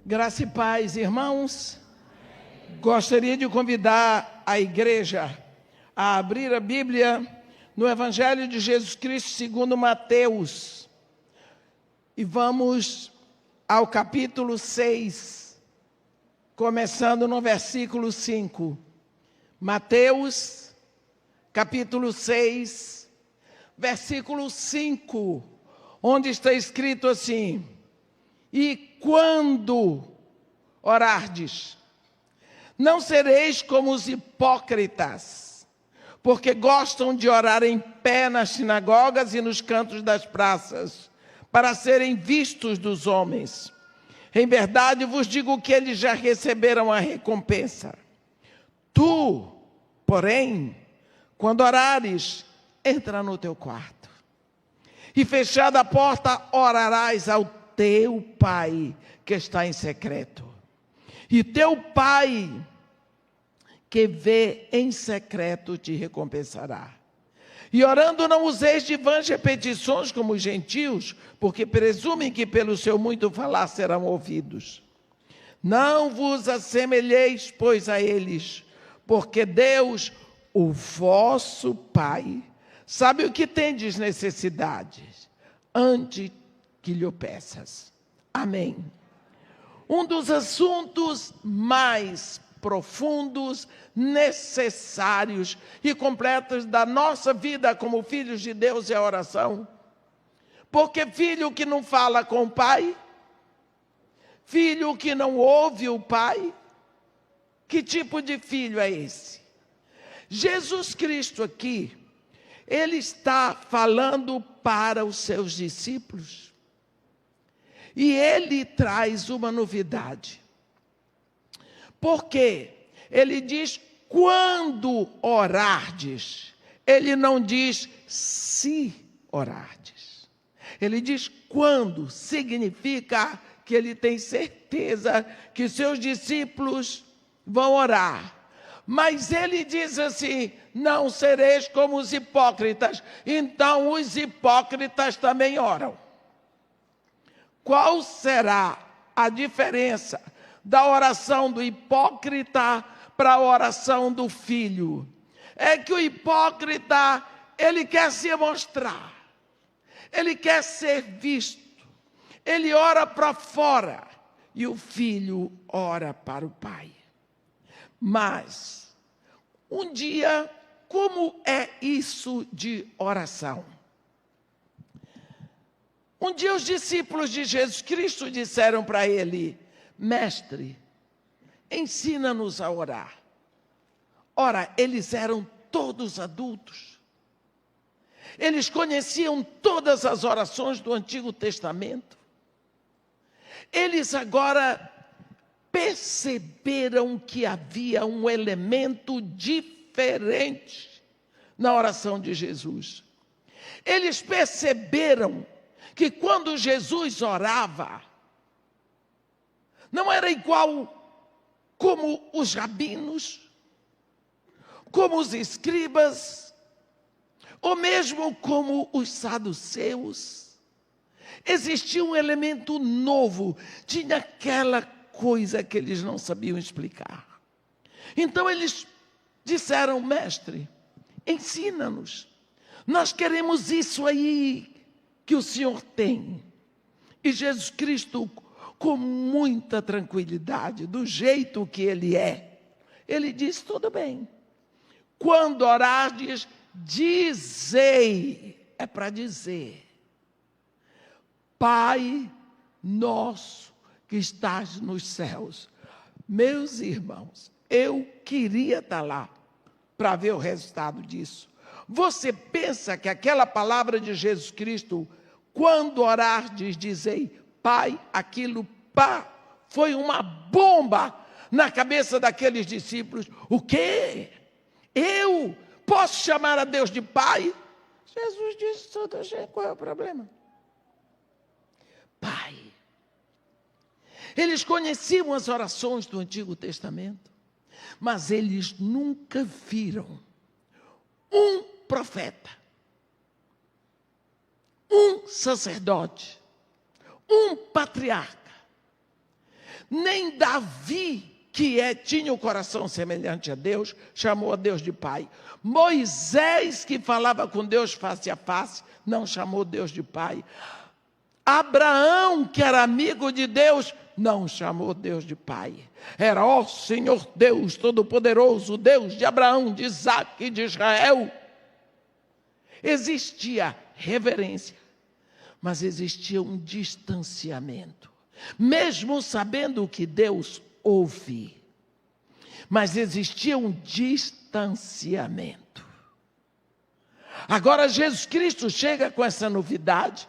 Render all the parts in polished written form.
Graça e paz, irmãos. Gostaria de convidar a igreja a abrir a Bíblia no Evangelho de Jesus Cristo segundo Mateus. E vamos ao capítulo 6, começando no versículo 5. Mateus, capítulo 6, versículo 5, onde está escrito assim: E quando orardes, não sereis como os hipócritas, porque gostam de orar em pé nas sinagogas e nos cantos das praças, para serem vistos dos homens. Em verdade vos digo que eles já receberam a recompensa. Tu, porém, quando orares, entra no teu quarto, e fechada a porta, orarás ao teu Pai que está em secreto. E teu Pai que vê em secreto te recompensará. E orando não useis de vãs repetições como os gentios, porque presumem que pelo seu muito falar serão ouvidos. Não vos assemelheis, pois, a eles, porque Deus, o vosso Pai, sabe o que tendes necessidades, antes que lhe o peças. Amém. Um dos assuntos mais profundos, necessários e completos da nossa vida como filhos de Deus é a oração. Porque filho que não fala com o Pai, filho que não ouve o Pai, que tipo de filho é esse? Jesus Cristo aqui, ele está falando para os seus discípulos. E ele traz uma novidade. Porque ele diz quando orardes. Ele não diz se orardes. Ele diz quando, significa que ele tem certeza que seus discípulos vão orar. Mas ele diz assim: não sereis como os hipócritas. Então os hipócritas também oram. Qual será a diferença da oração do hipócrita para a oração do filho? É que o hipócrita, ele quer se mostrar, ele quer ser visto, ele ora para fora, e o filho ora para o Pai. Mas, um dia, como é isso de oração? Um dia os discípulos de Jesus Cristo disseram para ele: Mestre, ensina-nos a orar. Ora, eles eram todos adultos. Eles conheciam todas as orações do Antigo Testamento. Eles agora perceberam que havia um elemento diferente na oração de Jesus. Eles perceberam que quando Jesus orava, não era igual como os rabinos, como os escribas, ou mesmo como os saduceus. Existia um elemento novo, tinha aquela coisa que eles não sabiam explicar. Então eles disseram: Mestre, ensina-nos. Nós queremos isso aí que o Senhor tem. E Jesus Cristo, com muita tranquilidade, do jeito que Ele é, Ele diz: tudo bem. Quando orardes, dizei, é para dizer: Pai nosso que estás nos céus. Meus irmãos, eu queria estar lá para ver o resultado disso. Você pensa que aquela palavra de Jesus Cristo, quando orardes, dizei, Pai, aquilo, pá, foi uma bomba na cabeça daqueles discípulos. O quê? Eu posso chamar a Deus de Pai? Jesus disse: toda gente, qual é o problema? Pai. Eles conheciam as orações do Antigo Testamento, mas eles nunca viram um profeta, um sacerdote, um patriarca, Nem Davi, que tinha o coração semelhante a Deus, chamou a Deus de pai. Moisés, que falava com Deus face a face, não chamou Deus de pai. Abraão, que era amigo de Deus, não chamou Deus de pai. Era, ó Senhor Deus Todo-Poderoso, Deus de Abraão, de Isaque e de Israel. Existia reverência, mas existia um distanciamento. Mesmo sabendo que Deus ouve, mas existia um distanciamento. Agora Jesus Cristo chega com essa novidade.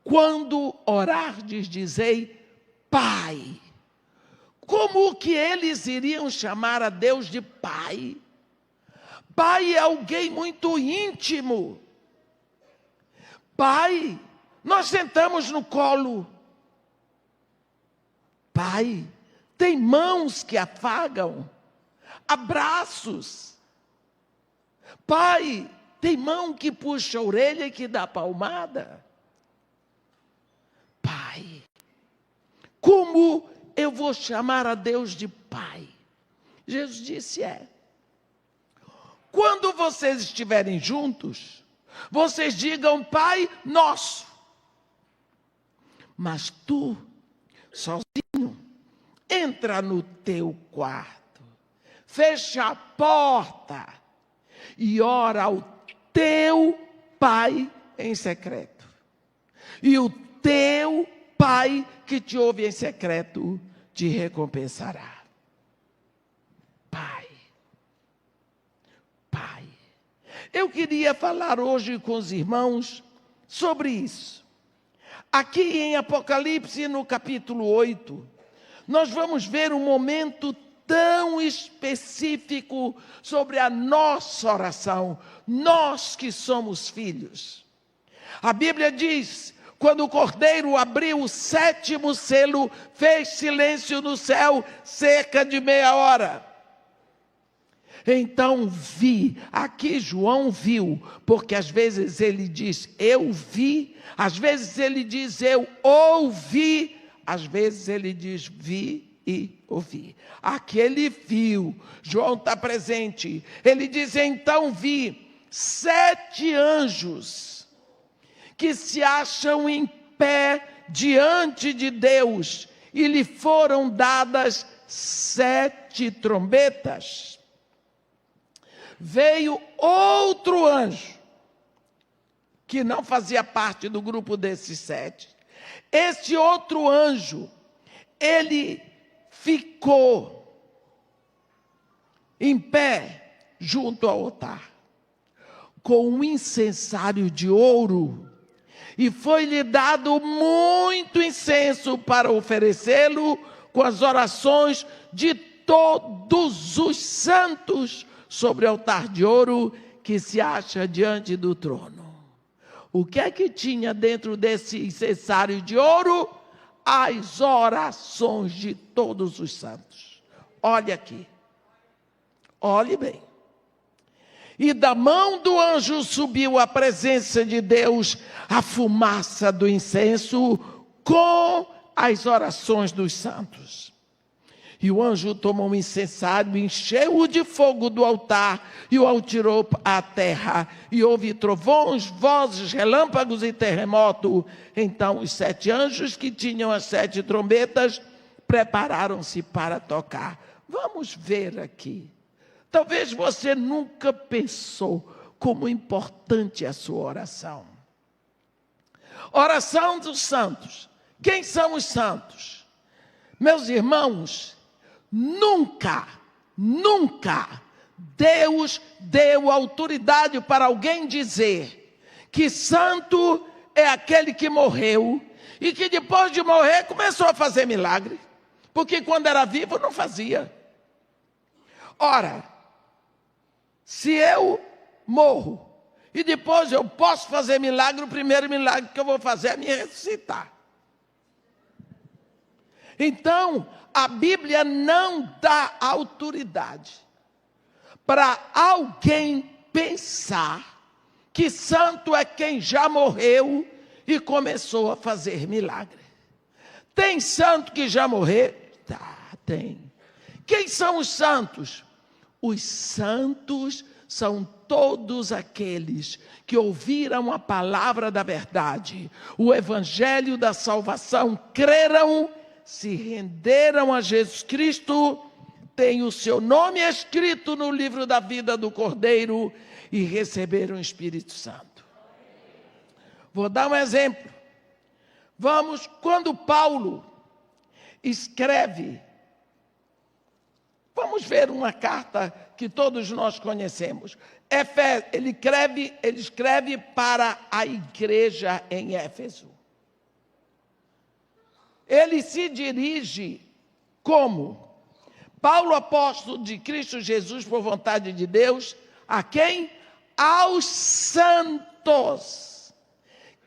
Quando orardes, dizei, Pai. Como que eles iriam chamar a Deus de Pai? Pai é alguém muito íntimo. Pai, nós sentamos no colo. Pai, tem mãos que afagam, abraços. Pai, tem mão que puxa a orelha e que dá palmada. Pai, como eu vou chamar a Deus de Pai? Jesus disse, quando vocês estiverem juntos, vocês digam Pai Nosso. Mas tu, sozinho, entra no teu quarto, fecha a porta e ora ao teu Pai em secreto. E o teu Pai que te ouve em secreto te recompensará. Pai. Pai. Eu queria falar hoje com os irmãos sobre isso. Aqui em Apocalipse, no capítulo 8, nós vamos ver um momento tão específico sobre a nossa oração, nós que somos filhos. A Bíblia diz, quando o Cordeiro abriu o 7º selo, fez silêncio no céu cerca de meia hora. Então vi, aqui João viu, porque às vezes ele diz eu vi, às vezes ele diz eu ouvi, às vezes ele diz vi e ouvi. Aqui ele viu, João está presente, ele diz então vi 7 anjos que se acham em pé diante de Deus e lhe foram dadas 7 trombetas. Veio outro anjo, que não fazia parte do grupo desses 7. Esse outro anjo, ele ficou em pé junto ao altar, com um incensário de ouro, e foi-lhe dado muito incenso para oferecê-lo com as orações de todos os santos sobre o altar de ouro que se acha diante do trono. O que é que tinha dentro desse incensário de ouro? As orações de todos os santos. Olha aqui. Olhe bem. E da mão do anjo subiu à presença de Deus a fumaça do incenso com as orações dos santos. E o anjo tomou um incensário, encheu-o de fogo do altar e o atirou à terra. E houve trovões, vozes, relâmpagos e terremoto. Então os 7 anjos que tinham as 7 trombetas prepararam-se para tocar. Vamos ver aqui. Talvez você nunca pensou como importante é a sua oração. Oração dos santos. Quem são os santos? Meus irmãos, nunca Deus deu autoridade para alguém dizer que santo é aquele que morreu e que depois de morrer começou a fazer milagre, porque quando era vivo não fazia. Ora, se eu morro e depois eu posso fazer milagre, o primeiro milagre que eu vou fazer é me ressuscitar. Então, a Bíblia não dá autoridade para alguém pensar que santo é quem já morreu e começou a fazer milagre. Tem santo que já morreu, tem. Quem são os santos? Os santos são todos aqueles que ouviram a palavra da verdade, o evangelho da salvação, creram, se renderam a Jesus Cristo, têm o seu nome escrito no livro da vida do Cordeiro e receberam o Espírito Santo. Vou dar um exemplo. Quando Paulo escreve, vamos ver uma carta que todos nós conhecemos. Ele escreve para a igreja em Éfeso. Ele se dirige como? Paulo, apóstolo de Cristo Jesus, por vontade de Deus, a quem? Aos santos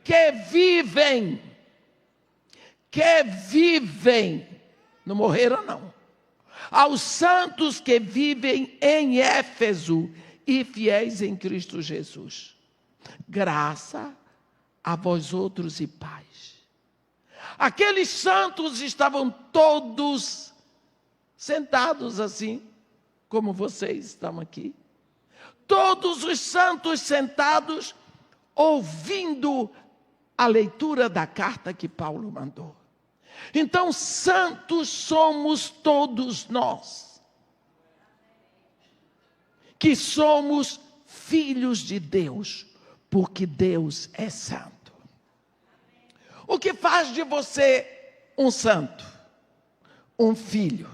que vivem, não morreram não, aos santos que vivem em Éfeso e fiéis em Cristo Jesus. Graça a vós outros e paz. Aqueles santos estavam todos sentados assim, como vocês estão aqui. Todos os santos sentados, ouvindo a leitura da carta que Paulo mandou. Então, santos somos todos nós, que somos filhos de Deus, porque Deus é santo. O que faz de você um santo? Um filho.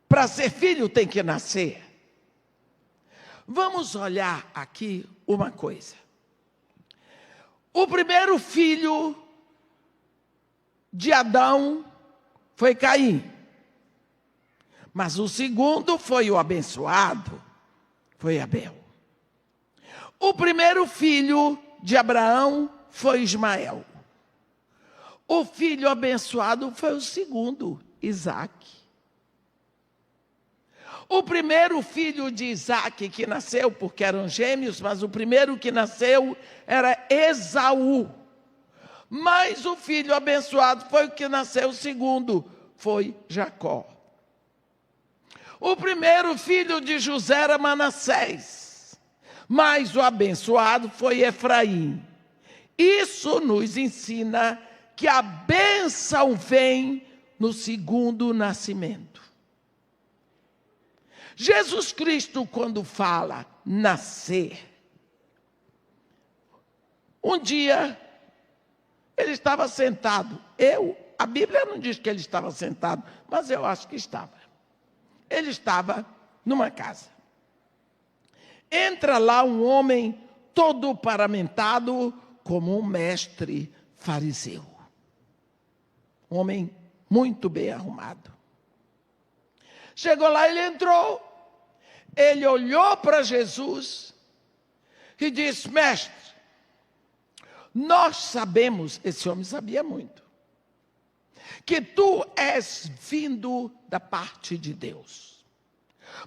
Para ser filho tem que nascer. Vamos olhar aqui uma coisa. O primeiro filho de Adão foi Caim. Mas o segundo foi o abençoado, foi Abel. O primeiro filho de Abraão foi Ismael. O filho abençoado foi o segundo, Isaque. O primeiro filho de Isaque que nasceu, porque eram gêmeos, mas o primeiro que nasceu era Esaú. Mas o filho abençoado foi o que nasceu, o segundo foi Jacó. O primeiro filho de José era Manassés, mas o abençoado foi Efraim. Isso nos ensina que a bênção vem no segundo nascimento. Jesus Cristo, quando fala nascer, um dia ele estava sentado. A Bíblia não diz que ele estava sentado, mas eu acho que estava. Ele estava numa casa. Entra lá um homem todo paramentado como um mestre fariseu. Um homem muito bem arrumado. Chegou lá, ele entrou. Ele olhou para Jesus e disse: mestre, nós sabemos, esse homem sabia muito, que tu és vindo da parte de Deus.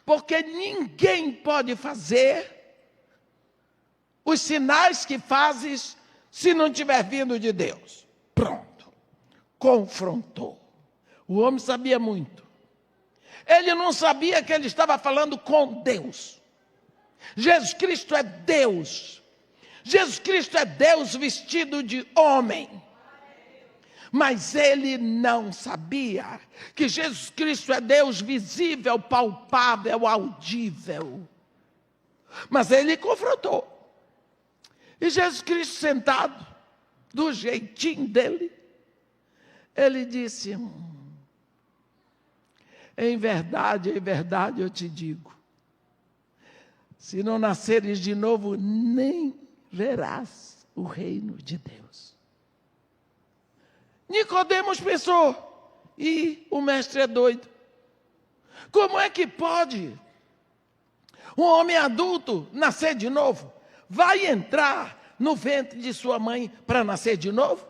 Porque ninguém pode fazer os sinais que fazes se não tiver vindo de Deus. Pronto. Confrontou. O homem sabia muito. Ele não sabia que ele estava falando com Deus. Jesus Cristo é Deus. Jesus Cristo é Deus vestido de homem. Mas ele não sabia que Jesus Cristo é Deus visível, palpável, audível. Mas ele confrontou. E Jesus Cristo sentado, do jeitinho dele, ele disse: em verdade eu te digo, se não nasceres de novo, nem verás o reino de Deus. Nicodemos pensou: e o mestre é doido. Como é que pode um homem adulto nascer de novo? Vai entrar no ventre de sua mãe para nascer de novo?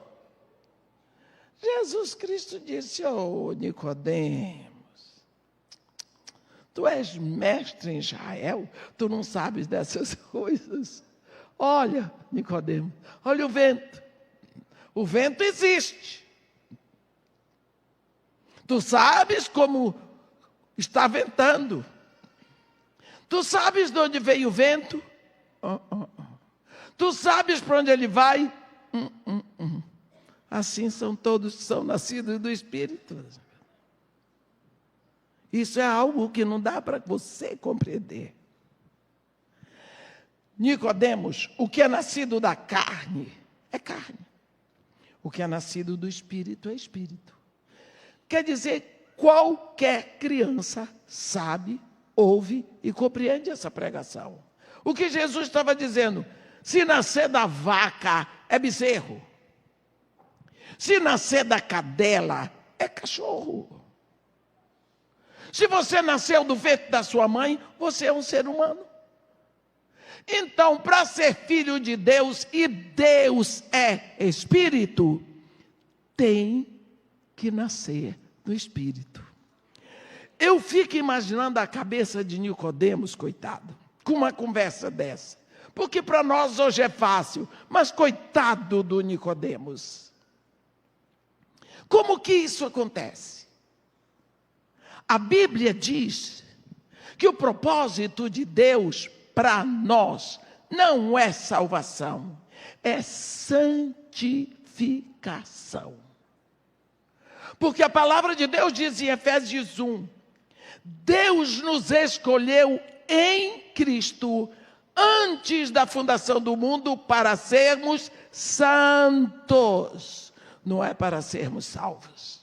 Jesus Cristo disse: oh, Nicodemos, tu és mestre em Israel, tu não sabes dessas coisas. Olha, Nicodemos, olha o vento. O vento existe. Tu sabes como está ventando. Tu sabes de onde veio o vento? Tu sabes para onde ele vai? Assim são todos que são nascidos do Espírito. Isso é algo que não dá para você compreender. Nicodemos, o que é nascido da carne é carne. O que é nascido do Espírito é Espírito. Quer dizer, qualquer criança sabe, ouve e compreende essa pregação. O que Jesus estava dizendo? Se nascer da vaca é bezerro. Se nascer da cadela é cachorro. Se você nasceu do ventre da sua mãe, você é um ser humano. Então, para ser filho de Deus, e Deus é Espírito, tem que nascer do Espírito. Eu fico imaginando a cabeça de Nicodemos, coitado, com uma conversa dessa. Porque para nós hoje é fácil, mas coitado do Nicodemos. Como que isso acontece? A Bíblia diz que o propósito de Deus para nós não é salvação, é santificação. Porque a palavra de Deus diz em Efésios 1, Deus nos escolheu em Cristo antes da fundação do mundo para sermos santos, não é para sermos salvos.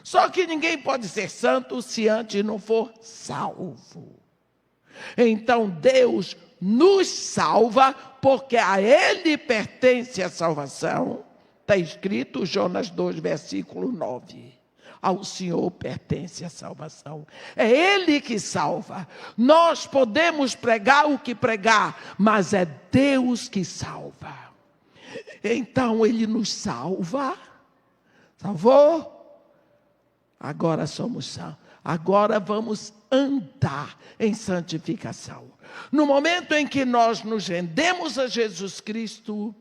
Só que ninguém pode ser santo se antes não for salvo. Então Deus nos salva porque a Ele pertence a salvação. Está escrito Jonas 2, versículo 9. Ao Senhor pertence a salvação. É Ele que salva. Nós podemos pregar o que pregar, mas é Deus que salva. Então Ele nos salva. Salvou? Agora somos santos. Agora vamos andar em santificação. No momento em que nós nos rendemos a Jesus Cristo,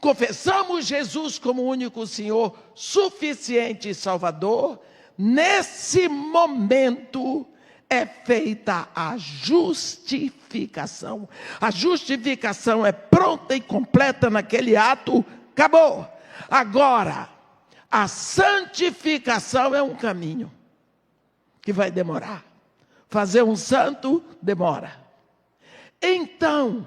confessamos Jesus como único Senhor, suficiente e Salvador, nesse momento é feita a justificação. A justificação é pronta e completa naquele ato, acabou. Agora, a santificação é um caminho que vai demorar. Fazer um santo demora. Então,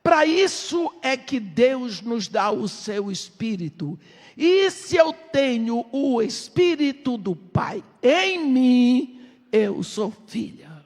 para isso é que Deus nos dá o seu Espírito. E se eu tenho o Espírito do Pai em mim, eu sou filha.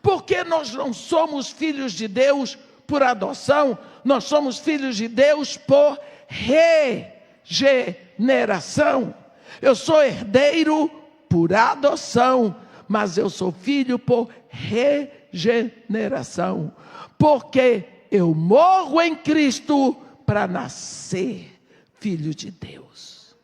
Porque nós não somos filhos de Deus por adoção, nós somos filhos de Deus por regeneração. Eu sou herdeiro por adoção, mas eu sou filho por regeneração. Porque eu morro em Cristo para nascer filho de Deus.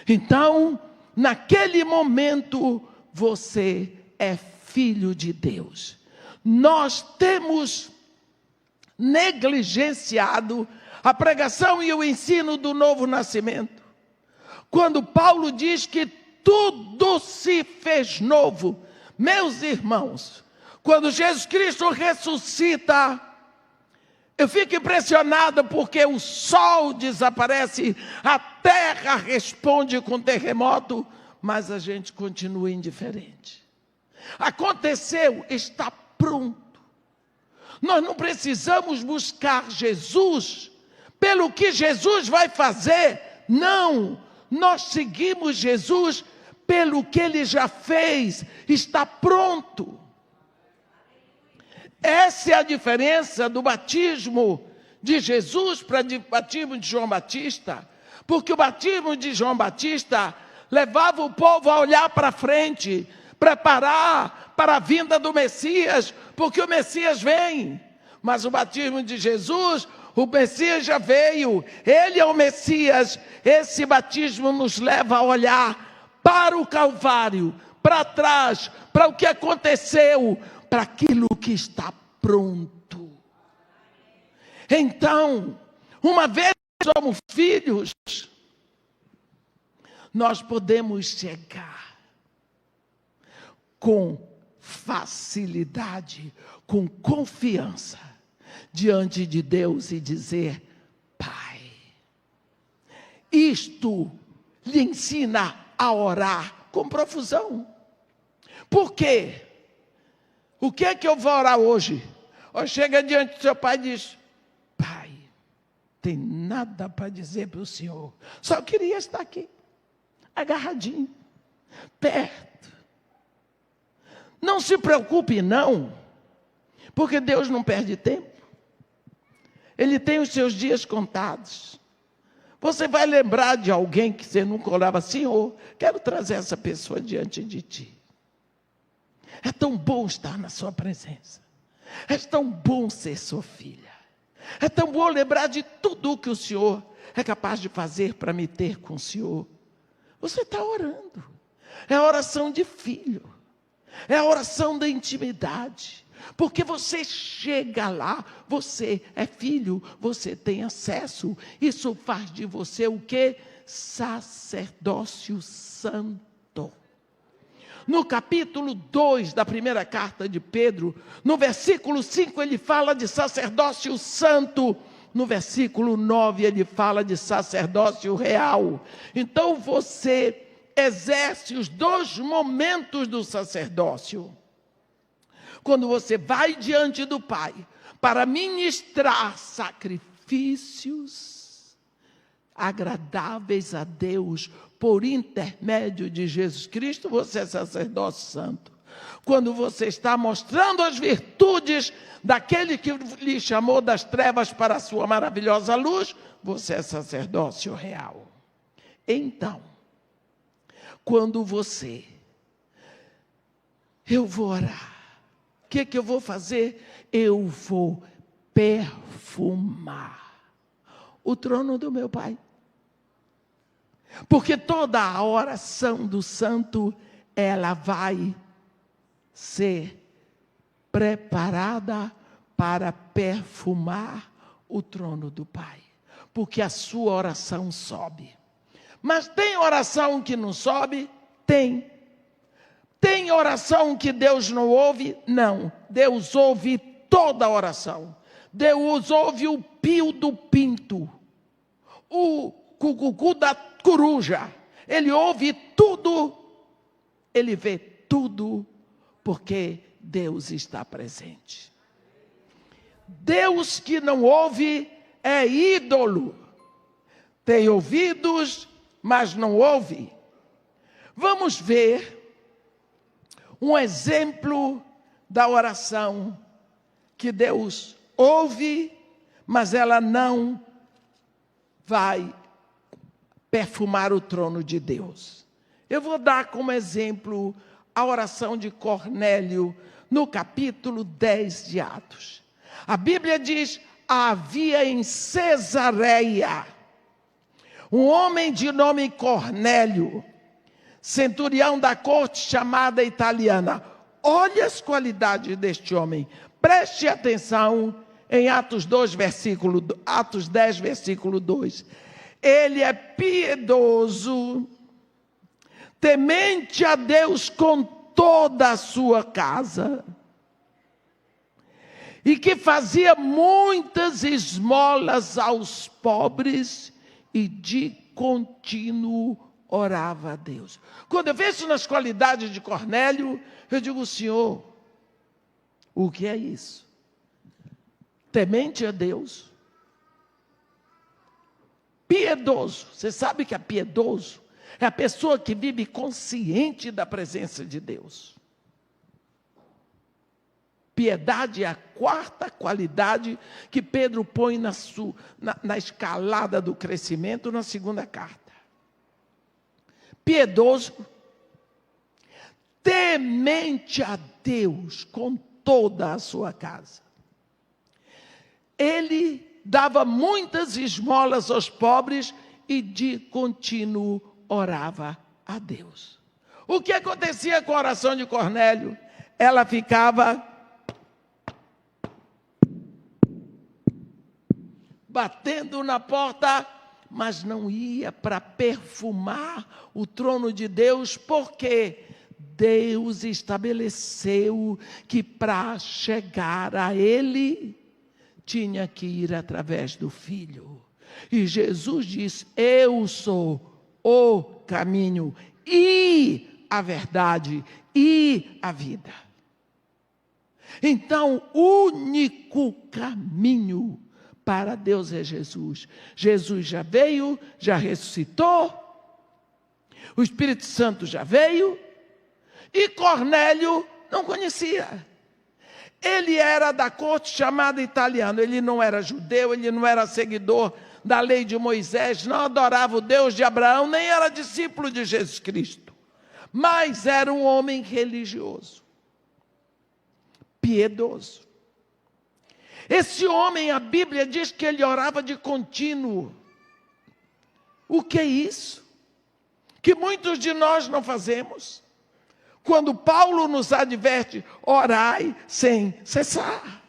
Então, naquele momento, você é filho de Deus. Nós temos negligenciado a pregação e o ensino do novo nascimento. Quando Paulo diz que tudo se fez novo. Meus irmãos, quando Jesus Cristo ressuscita, eu fico impressionado porque o sol desaparece, a terra responde com terremoto, mas a gente continua indiferente. Aconteceu, está pronto. Nós não precisamos buscar Jesus pelo que Jesus vai fazer, não. Nós seguimos Jesus pelo que Ele já fez, está pronto. Essa é a diferença do batismo de Jesus para o batismo de João Batista. Porque o batismo de João Batista levava o povo a olhar para frente, preparar para a vinda do Messias, porque o Messias vem. Mas o batismo de Jesus, o Messias já veio, Ele é o Messias. Esse batismo nos leva a olhar para o Calvário, para trás, para o que aconteceu, para aquilo que está pronto. Então, uma vez que somos filhos, nós podemos chegar com facilidade, com confiança, diante de Deus e dizer: Pai. Isto lhe ensina a orar com profusão. Por quê? O que é que eu vou orar hoje? Ou chega diante do seu pai e diz: Pai, tem nada para dizer para o senhor, só queria estar aqui, agarradinho, perto. Não se preocupe não, porque Deus não perde tempo. Ele tem os seus dias contados. Você vai lembrar de alguém que você nunca orava: Senhor, quero trazer essa pessoa diante de ti. É tão bom estar na sua presença. É tão bom ser sua filha. É tão bom lembrar de tudo o que o Senhor é capaz de fazer para me ter com o Senhor. Você está orando. É a oração de filho. É a oração da intimidade. Porque você chega lá, você é filho, você tem acesso. Isso faz de você o quê? Sacerdócio santo. No capítulo 2 da primeira carta de Pedro, no versículo 5 ele fala de sacerdócio santo. No versículo 9 ele fala de sacerdócio real. Então você exerce os dois momentos do sacerdócio. Quando você vai diante do Pai para ministrar sacrifícios agradáveis a Deus por intermédio de Jesus Cristo, você é sacerdote santo. Quando você está mostrando as virtudes daquele que lhe chamou das trevas para a sua maravilhosa luz, você é sacerdócio real. Então, quando eu vou orar, o que eu vou fazer? Eu vou perfumar o trono do meu Pai. Porque toda a oração do santo, ela vai ser preparada para perfumar o trono do Pai. Porque a sua oração sobe. Mas tem oração que não sobe? Tem. Tem oração que Deus não ouve? Não. Deus ouve toda a oração. Deus ouve o pio do pinto, o cucucu da coruja. Ele ouve tudo, ele vê tudo, porque Deus está presente. Deus que não ouve é ídolo. Tem ouvidos, mas não ouve. Vamos ver um exemplo da oração que Deus ouve, mas ela não vai perfumar o trono de Deus. Eu vou dar como exemplo a oração de Cornélio no capítulo 10 de Atos. A Bíblia diz: havia em Cesareia um homem de nome Cornélio, centurião da corte chamada italiana. Olha as qualidades deste homem. Preste atenção em Atos 10, versículo 2. Ele é piedoso, temente a Deus com toda a sua casa, e que fazia muitas esmolas aos pobres e de contínuo orava a Deus. Quando eu vejo nas qualidades de Cornélio, eu digo: Senhor, o que é isso? Temente a Deus, piedoso. Você sabe que é piedoso? É a pessoa que vive consciente da presença de Deus. Piedade é a quarta qualidade que Pedro põe na escalada do crescimento na segunda carta. Piedoso, temente a Deus com toda a sua casa. Ele dava muitas esmolas aos pobres e de contínuo orava a Deus. O que acontecia com a oração de Cornélio? Ela ficava batendo na porta mas não ia para perfumar o trono de Deus, porque Deus estabeleceu que para chegar a Ele, tinha que ir através do Filho. E Jesus disse: eu sou o caminho e a verdade e a vida. Então, o único caminho para Deus é Jesus. Jesus já veio, já ressuscitou, o Espírito Santo já veio, e Cornélio não conhecia. Ele era da corte chamada italiano, ele não era judeu, ele não era seguidor da lei de Moisés, não adorava o Deus de Abraão, nem era discípulo de Jesus Cristo, mas era um homem religioso, piedoso. Esse homem, a Bíblia diz que ele orava de contínuo. O que é isso? Que muitos de nós não fazemos. Quando Paulo nos adverte, orai sem cessar.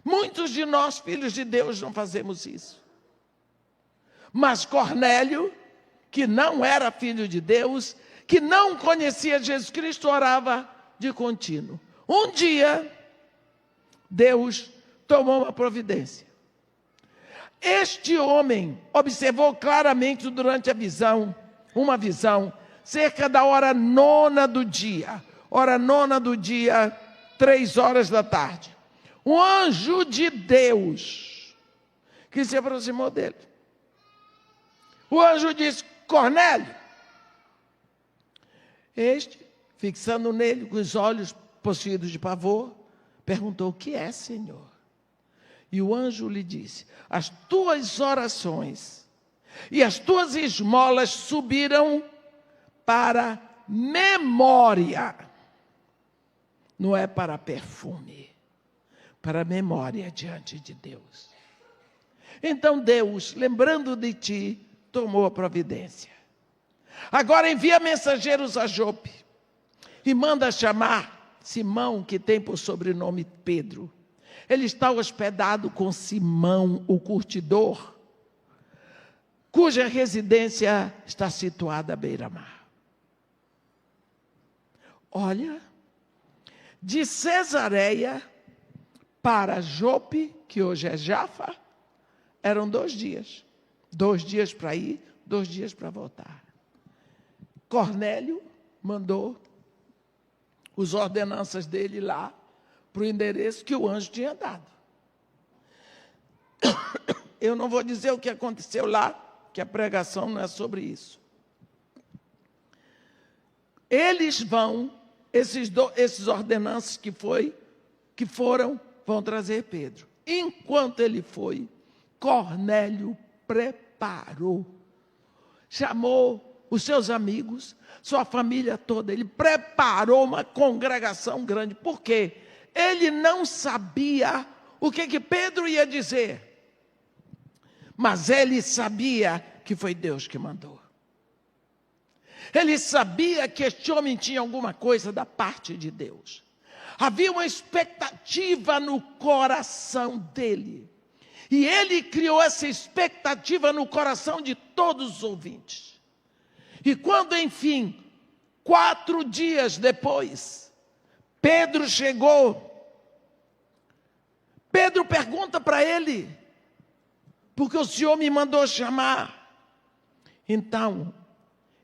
Muitos de nós, filhos de Deus, não fazemos isso. Mas Cornélio, que não era filho de Deus, que não conhecia Jesus Cristo, orava de contínuo. Um dia, Deus tomou uma providência. Este homem observou claramente durante uma visão, cerca da hora 9 do dia. Hora 9 do dia, 3 horas da tarde. Um anjo de Deus que se aproximou dele. O anjo disse: Cornélio. Este, fixando nele com os olhos possuídos de pavor, perguntou: o que é, Senhor? E o anjo lhe disse: as tuas orações e as tuas esmolas subiram para memória. Não é para perfume, para memória diante de Deus. Então Deus, lembrando de ti, tomou a providência. Agora envia mensageiros a Jope e manda chamar Simão, que tem por sobrenome Pedro. Ele está hospedado com Simão, o curtidor, cuja residência está situada à beira-mar. Olha, de Cesareia para Jope, que hoje é Jafa, eram 2 dias. 2 dias para ir, 2 dias para voltar. Cornélio mandou as ordenanças dele lá para o endereço que o anjo tinha dado. Eu não vou dizer o que aconteceu lá, que a pregação não é sobre isso. Eles vão, esses ordenanças que foram, vão trazer Pedro. Enquanto ele foi, Cornélio preparou, chamou os seus amigos, sua família toda, ele preparou uma congregação grande. Por quê? Ele não sabia o que Pedro ia dizer, mas ele sabia que foi Deus que mandou. Ele sabia que este homem tinha alguma coisa da parte de Deus. Havia uma expectativa no coração dele. E ele criou essa expectativa no coração de todos os ouvintes. E quando, enfim, 4 dias depois, Pedro chegou, Pedro pergunta para ele: porque o Senhor me mandou chamar? Então,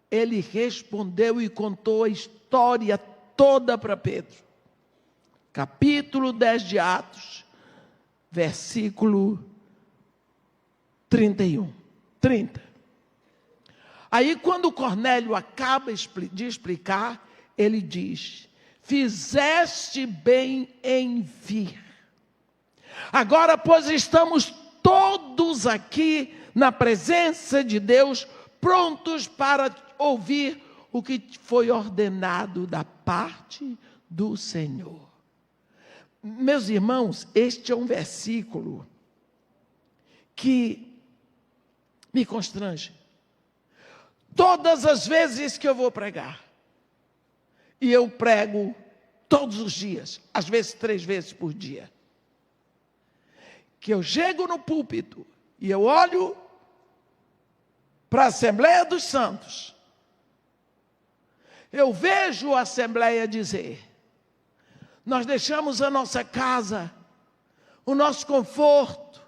ele respondeu e contou a história toda para Pedro. Capítulo 10 de Atos, versículo 30. Aí, quando Cornélio acaba de explicar, ele diz: fizeste bem em vir. Agora, pois, estamos todos aqui na presença de Deus, prontos para ouvir o que foi ordenado da parte do Senhor. Meus irmãos, este é um versículo que me constrange. Todas as vezes que eu vou pregar, e eu prego todos os dias, às vezes 3 vezes por dia, que eu chego no púlpito e eu olho para a Assembleia dos Santos, eu vejo a Assembleia dizer: nós deixamos a nossa casa, o nosso conforto,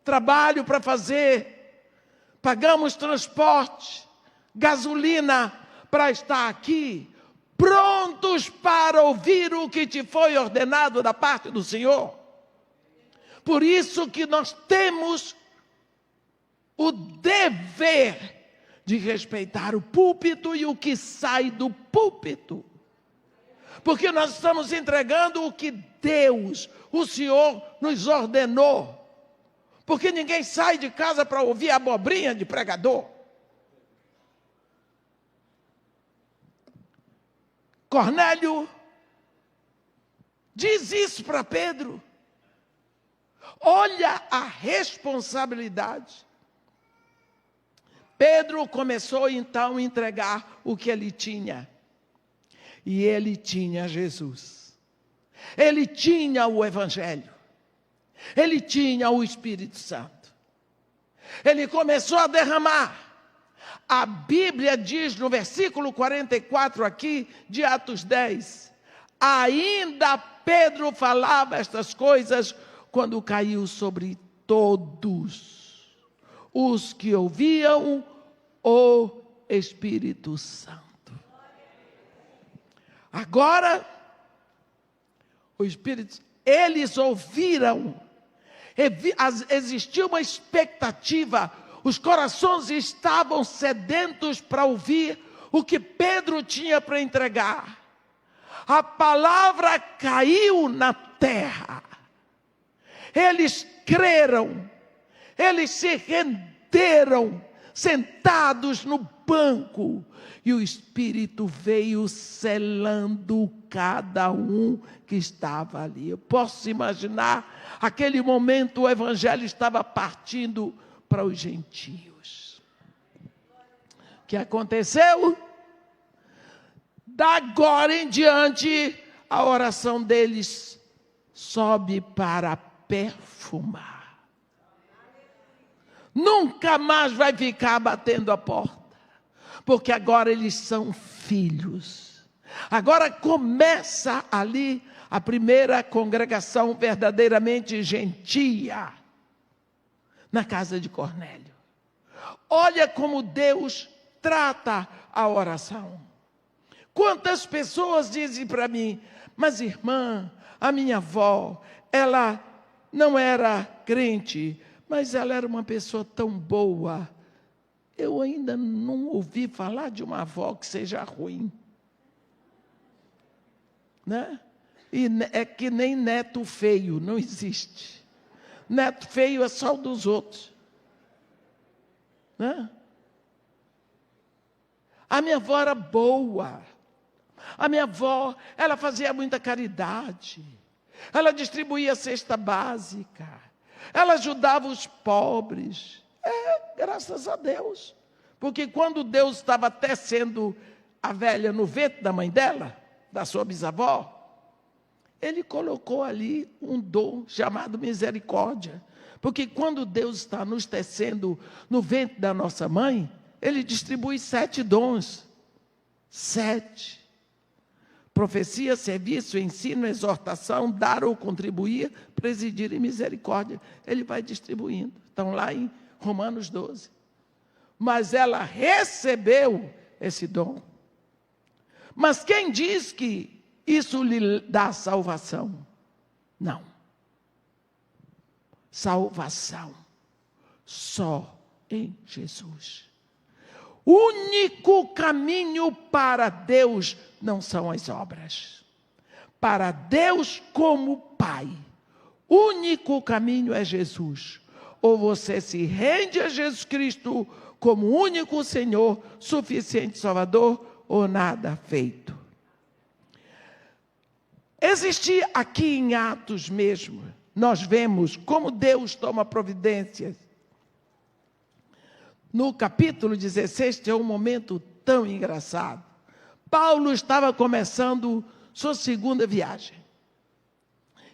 trabalho para fazer, pagamos transporte, gasolina para estar aqui, prontos para ouvir o que te foi ordenado da parte do Senhor. Por isso que nós temos o dever de respeitar o púlpito e o que sai do púlpito. Porque nós estamos entregando o que Deus, o Senhor, nos ordenou. Porque ninguém sai de casa para ouvir a abobrinha de pregador. Cornélio diz isso para Pedro. Olha a responsabilidade. Pedro começou então a entregar o que ele tinha. E ele tinha Jesus. Ele tinha o Evangelho. Ele tinha o Espírito Santo. Ele começou a derramar. A Bíblia diz no versículo 44 aqui de Atos 10. Ainda Pedro falava estas coisas quando caiu sobre todos os que ouviam o Espírito Santo. Agora, o Espírito, eles ouviram, existia uma expectativa, os corações estavam sedentos para ouvir o que Pedro tinha para entregar. A palavra caiu na terra, eles creram, eles se renderam, sentados no banco, e o Espírito veio selando cada um que estava ali. Eu posso imaginar, aquele momento o Evangelho estava partindo para os gentios. O que aconteceu? Da agora em diante, a oração deles sobe para perfumar. Nunca mais vai ficar batendo a porta. Porque agora eles são filhos. Agora começa ali a primeira congregação verdadeiramente gentia na casa de Cornélio. Olha como Deus trata a oração. Quantas pessoas dizem para mim: mas irmã, a minha avó, ela não era crente, mas ela era uma pessoa tão boa. Eu ainda não ouvi falar de uma avó que seja ruim. Né? E é que nem neto feio, não existe. Neto feio é só o dos outros. Né? A minha avó era boa. A minha avó, ela fazia muita caridade. Ela distribuía cesta básica. Ela ajudava os pobres. Graças a Deus. Porque quando Deus estava tecendo a velha no ventre da mãe dela, da sua bisavó, Ele colocou ali um dom chamado misericórdia. Porque quando Deus está nos tecendo no ventre da nossa mãe, Ele distribui 7 dons. 7. Profecia, serviço, ensino, exortação, dar ou contribuir, presidir e misericórdia. Ele vai distribuindo. Estão lá em Romanos 12. Mas ela recebeu esse dom. Mas quem diz que isso lhe dá salvação? Não. Salvação só em Jesus. O único caminho para Deus não são as obras. Para Deus como Pai, o único caminho é Jesus. Ou você se rende a Jesus Cristo como único Senhor, suficiente Salvador, ou nada feito. Existia aqui em Atos mesmo, nós vemos como Deus toma providências. No capítulo 16 tem um momento tão engraçado. Paulo estava começando sua segunda viagem.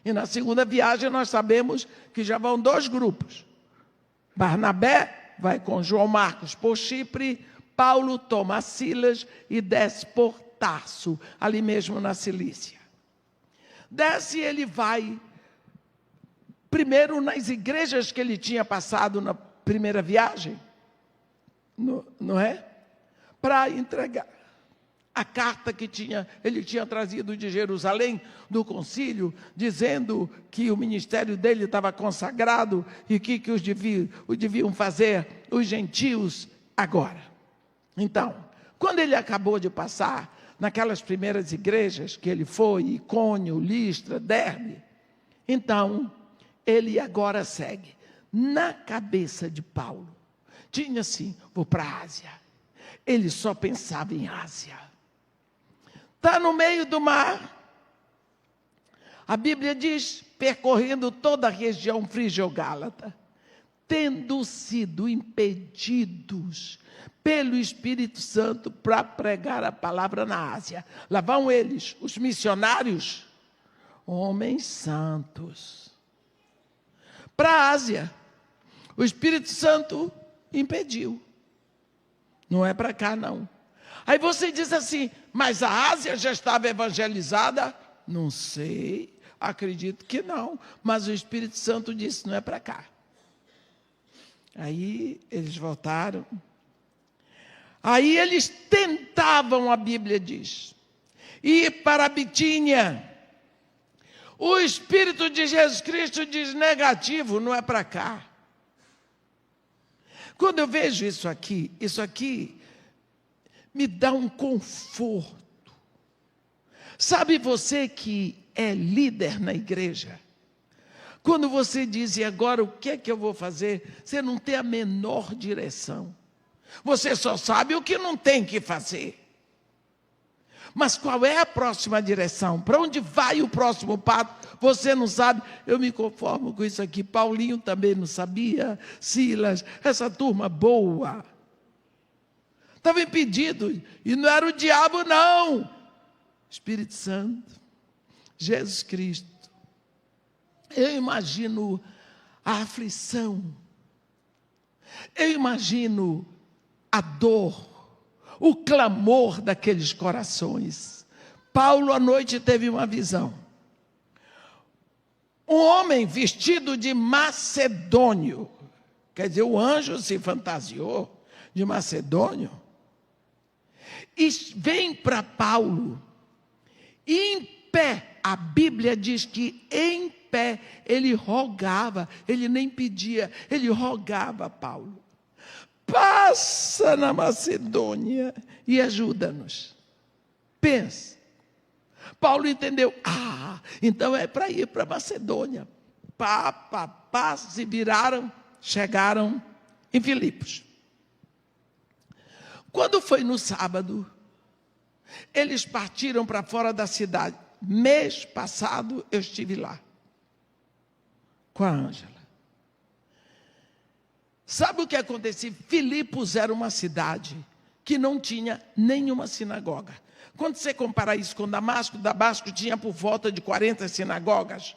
E na segunda viagem nós sabemos que já vão 2 grupos. Barnabé vai com João Marcos por Chipre, Paulo toma Silas e desce por Tarso, ali mesmo na Cilícia. Desce e ele vai, primeiro nas igrejas que ele tinha passado na primeira viagem, não é? Para entregar a carta que ele tinha trazido de Jerusalém, do concílio, dizendo que o ministério dele estava consagrado e que os deviam fazer os gentios agora. Então, quando ele acabou de passar naquelas primeiras igrejas que ele foi, Icônio, Listra, Derbe, então ele agora segue. Na cabeça de Paulo, tinha assim, vou para a Ásia. Ele só pensava em Ásia. Está no meio do mar. A Bíblia diz, percorrendo toda a região frígio-gálata, tendo sido impedidos pelo Espírito Santo para pregar a palavra na Ásia. Lá vão eles, os missionários, homens santos, para a Ásia. O Espírito Santo impediu. Não é para cá, não. Aí você diz assim, mas a Ásia já estava evangelizada? Não sei, acredito que não. Mas o Espírito Santo disse, não é para cá. Aí eles voltaram. Aí eles tentavam, a Bíblia diz, ir para a Bitínia. O Espírito de Jesus Cristo diz negativo, não é para cá. Quando eu vejo isso aqui me dá um conforto. Sabe você que é líder na igreja? Quando você diz, e agora o que é que eu vou fazer? Você não tem a menor direção. Você só sabe o que não tem que fazer. Mas qual é a próxima direção? Para onde vai o próximo passo? Você não sabe. Eu me conformo com isso aqui. Paulinho também não sabia. Silas, essa turma boa. Estava impedido. E não era o diabo, não. Espírito Santo, Jesus Cristo. Eu imagino a aflição. Eu imagino a dor, o clamor daqueles corações. Paulo, à noite, teve uma visão. Um homem vestido de macedônio, quer dizer, o anjo se fantasiou de macedônio, e vem para Paulo, e em pé, a Bíblia diz que em pé, ele rogava, ele nem pedia, ele rogava a Paulo. Passa na Macedônia e ajuda-nos. Pensa. Paulo entendeu. Então é para ir para a Macedônia. Se viraram, chegaram em Filipos. Quando foi no sábado, eles partiram para fora da cidade. Mês passado eu estive lá com a Ângela. Sabe o que acontecia? Filipos era uma cidade que não tinha nenhuma sinagoga. Quando você compara isso com Damasco tinha por volta de 40 sinagogas.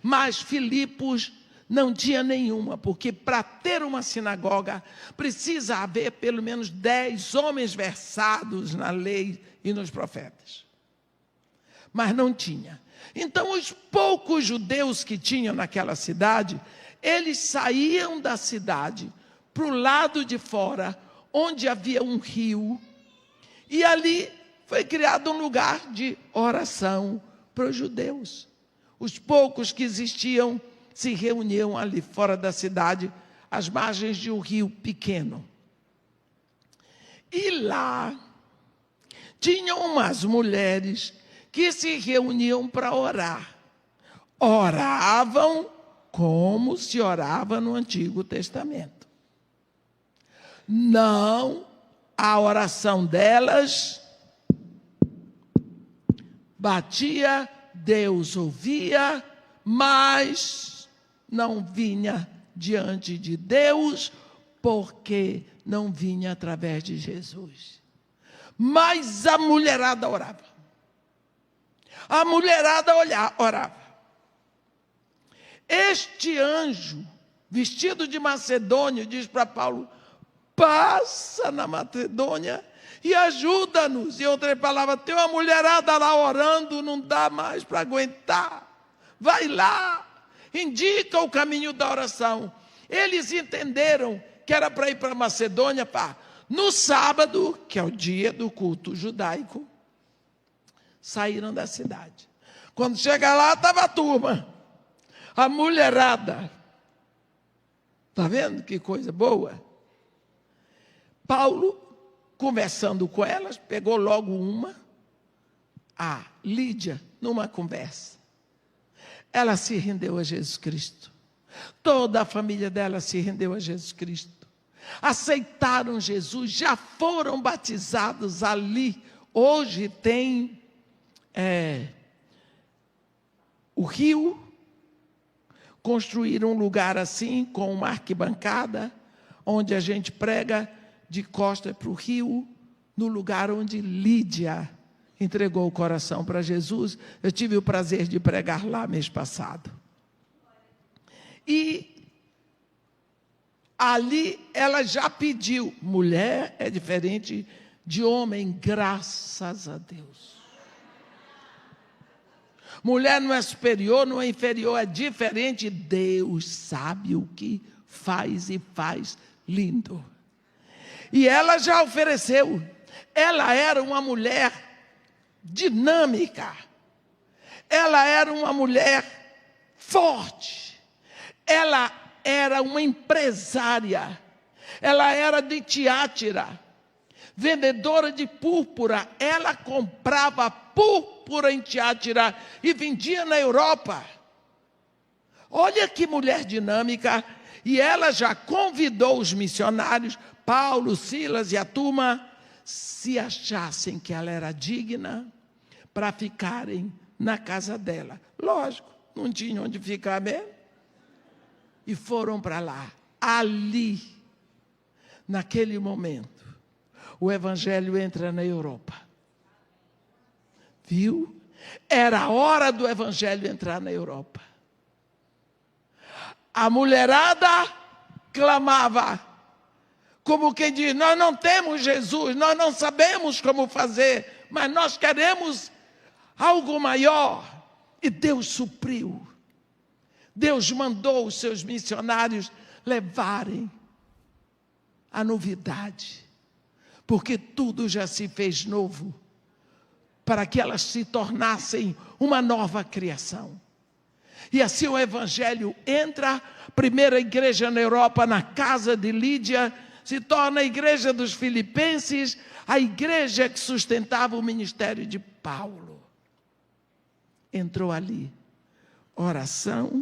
Mas Filipos não tinha nenhuma, porque para ter uma sinagoga precisa haver pelo menos 10 homens versados na lei e nos profetas. Mas não tinha. Então os poucos judeus que tinham naquela cidade, eles saíam da cidade para o lado de fora, onde havia um rio, e ali foi criado um lugar de oração para os judeus. Os poucos que existiam se reuniam ali fora da cidade, às margens de um rio pequeno. E lá tinham umas mulheres que se reuniam para orar. Oravam como se orava no Antigo Testamento. Não, a oração delas batia, Deus ouvia, mas não vinha diante de Deus, porque não vinha através de Jesus. Mas a mulherada orava. A mulherada orava. Este anjo, vestido de macedônio, diz para Paulo, passa na Macedônia e ajuda-nos. E outra palavra, tem uma mulherada lá orando, não dá mais para aguentar. Vai lá, indica o caminho da oração. Eles entenderam que era para ir para a Macedônia, no sábado, que é o dia do culto judaico, saíram da cidade. Quando chega lá, estava a turma, a mulherada. Está vendo que coisa boa? Paulo, conversando com elas, pegou logo a Lídia, numa conversa. Ela se rendeu a Jesus Cristo. Toda a família dela se rendeu a Jesus Cristo. Aceitaram Jesus, já foram batizados ali. Hoje tem o rio. Construíram um lugar assim, com uma arquibancada, onde a gente prega de costa para o rio, no lugar onde Lídia entregou o coração para Jesus. Eu tive o prazer de pregar lá mês passado. E ali ela já pediu. Mulher é diferente de homem, graças a Deus. Mulher não é superior, não é inferior, é diferente. Deus sabe o que faz e faz lindo. E ela já ofereceu. Ela era uma mulher dinâmica. Ela era uma mulher forte. Ela era uma empresária. Ela era de Tiátira, vendedora de púrpura. Ela comprava púrpura em Tiátira e vendia na Europa. Olha que mulher dinâmica. E ela já convidou os missionários, Paulo, Silas e a turma, se achassem que ela era digna, para ficarem na casa dela. Lógico, não tinha onde ficar mesmo. E foram para lá. Ali, naquele momento, o evangelho entra na Europa. Viu? Era a hora do evangelho entrar na Europa. A mulherada clamava, como quem diz, nós não temos Jesus, nós não sabemos como fazer, mas nós queremos algo maior. E Deus supriu. Deus mandou os seus missionários levarem a novidade, porque tudo já se fez novo, para que elas se tornassem uma nova criação. E assim o evangelho entra, a primeira igreja na Europa, na casa de Lídia, se torna a igreja dos filipenses, a igreja que sustentava o ministério de Paulo. Entrou ali, oração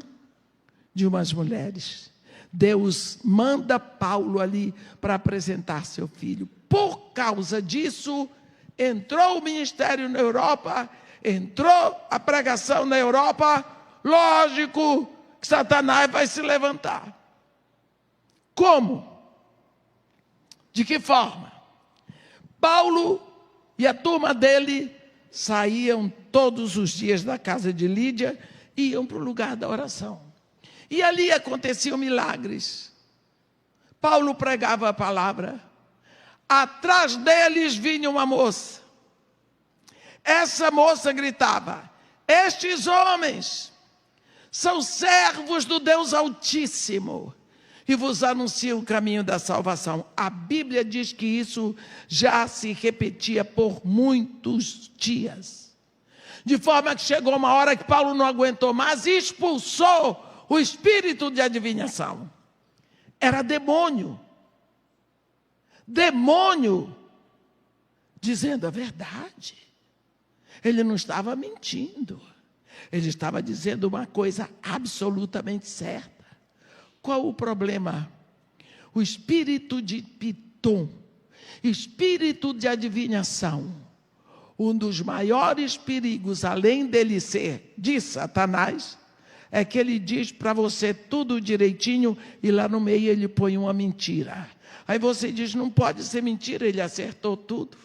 de umas mulheres. Deus manda Paulo ali para apresentar seu filho. Por causa disso, entrou o ministério na Europa, entrou a pregação na Europa. Lógico que Satanás vai se levantar. Como? De que forma? Paulo e a turma dele saíam todos os dias da casa de Lídia e iam para o lugar da oração. E ali aconteciam milagres. Paulo pregava a palavra. Atrás deles vinha uma moça. Essa moça gritava, estes homens são servos do Deus Altíssimo e vos anunciam o caminho da salvação. A Bíblia diz que isso já se repetia por muitos dias. De forma que chegou uma hora que Paulo não aguentou mais e expulsou o espírito de adivinhação. Era demônio. Demônio dizendo a verdade. Ele não estava mentindo. Ele estava dizendo uma coisa absolutamente certa. Qual o problema? O espírito de Pitom, espírito de adivinhação, um dos maiores perigos, além dele ser de Satanás, é que ele diz para você tudo direitinho e lá no meio ele põe uma mentira. Aí você diz, não pode ser mentira, ele acertou tudo.